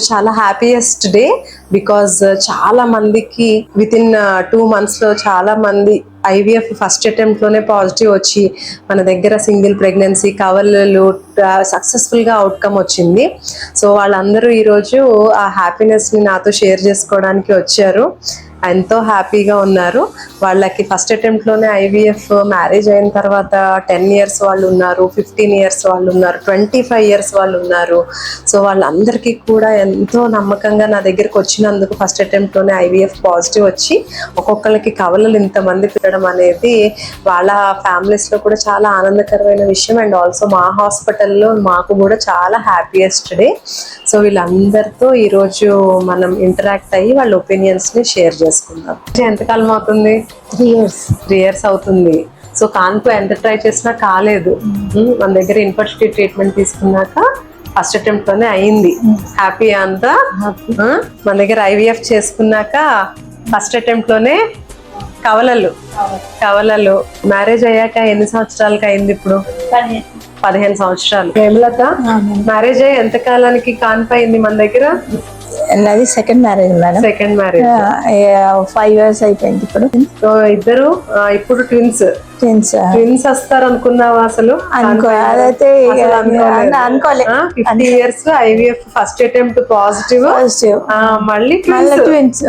చాలా happiest day because చాలా మందికి విత్ ఇన్ 2 months లో చాలా మంది ఐవీఎఫ్ ఫస్ట్ అటెంప్ట్ లోనే పాజిటివ్ వచ్చి మన దగ్గర సింగిల్ ప్రెగ్నెన్సీ కవలలు సక్సెస్ఫుల్ గా అవుట్కమ్ వచ్చింది. సో వాళ్ళందరూ ఈరోజు ఆ హ్యాపీనెస్ ని నాతో షేర్ చేసుకోవడానికి వచ్చారు. ఎంతో హ్యాపీగా ఉన్నారు. వాళ్ళకి ఫస్ట్ అటెంప్ట్ లోనే ఐవీఎఫ్, మ్యారేజ్ అయిన తర్వాత 10 years వాళ్ళు ఉన్నారు, 15 years వాళ్ళు ఉన్నారు, 25 years వాళ్ళు ఉన్నారు. సో వాళ్ళందరికీ కూడా ఎంతో నమ్మకంగా నా దగ్గరకు వచ్చినందుకు ఫస్ట్ అటెంప్ట్ లోనే ఐవీఎఫ్ పాజిటివ్ వచ్చి ఒక్కొక్కరికి కవలలు ఇంతమంది పెట్టడం అనేది వాళ్ళ ఫ్యామిలీస్ లో కూడా చాలా ఆనందకరమైన విషయం. అండ్ ఆల్సో మా హాస్పిటల్లో మాకు కూడా చాలా హ్యాపీయెస్ట్ డే. సో వీళ్ళందరితో ఈరోజు మనం ఇంటరాక్ట్ అయ్యి వాళ్ళ ఒపీనియన్స్ ని షేర్ చేసుకుందాం. ఎంతకాలం అవుతుంది? 3 years అవుతుంది. సో కాన్పు ఎంత ట్రై చేసినా కాలేదు. మన దగ్గర ఇన్ఫర్టిలిటీ ట్రీట్మెంట్ తీసుకున్నాక ఫస్ట్ అటెంప్ట్ లోనే అయింది. హ్యాపీ అంతా. మన దగ్గర ఐవీఎఫ్ చేసుకున్నాక ఫస్ట్ అటెంప్ట్ లోనే కవలలు మ్యారేజ్ అయ్యాక ఎన్ని సంవత్సరాలకి అయింది? ఇప్పుడు 15 సంవత్సరాలు. హేమలత, మ్యారేజ్ అయ్యి ఎంత కాలానికి కాన్పయింది మన దగ్గర? నాది second marriage madam. Second marriage 5 years అయిపోయింది ఇప్పుడు. సో ఇద్దరు ఇప్పుడు ట్విన్స్ వస్తారు అనుకున్నావా? అసలు అదైతే అనుకోలే. 50 years IVF first attempt positive, మళ్ళీ ట్విన్స్.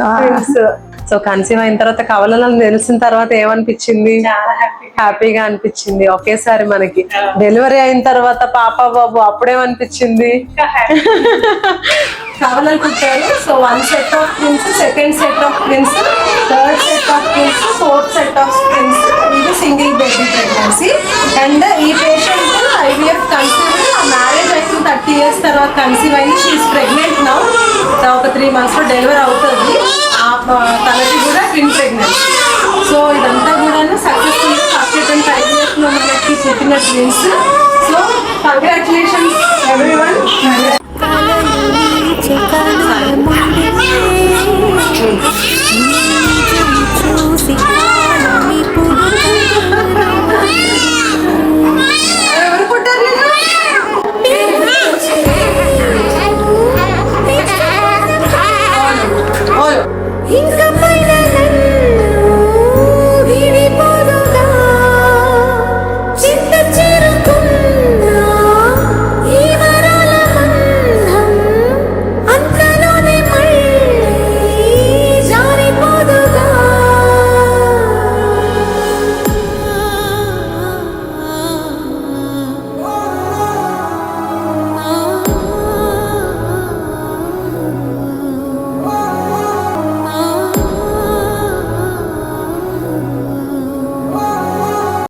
సో కన్సీవ్ అయిన తర్వాత కవలలను తెలిసిన తర్వాత ఏమనిపించింది? హ్యాపీగా అనిపించింది. ఒకేసారి మనకి డెలివరీ అయిన తర్వాత పాప బాబు అప్పుడేమనిపించింది? కవలలు పుట్టారు. So 1 set of twins, second set of twins, third set of twins, fourth set of twins. ఇది సింగిల్ బేబీ ప్రెగ్నెన్సీ. అండ్ ఈ పేషెంట్ ఐవీఎఫ్ కన్సీవ్, మ్యారేజ్ అయిన 30 years తర్వాత కన్సీవ్ అయింది. She is pregnant now. ఒక 3 months లో డెలివరీ అవుతుంది. తనకి కూడా ట్విన్ ప్రెగ్నెన్సీ. సో ఇదంతా కూడా సక్సెస్ఫుల్ ఫస్ట్ అటెంప్ట్ ఐవీఎఫ్ లో మనకి పుట్టిన ట్విన్స్. So congratulations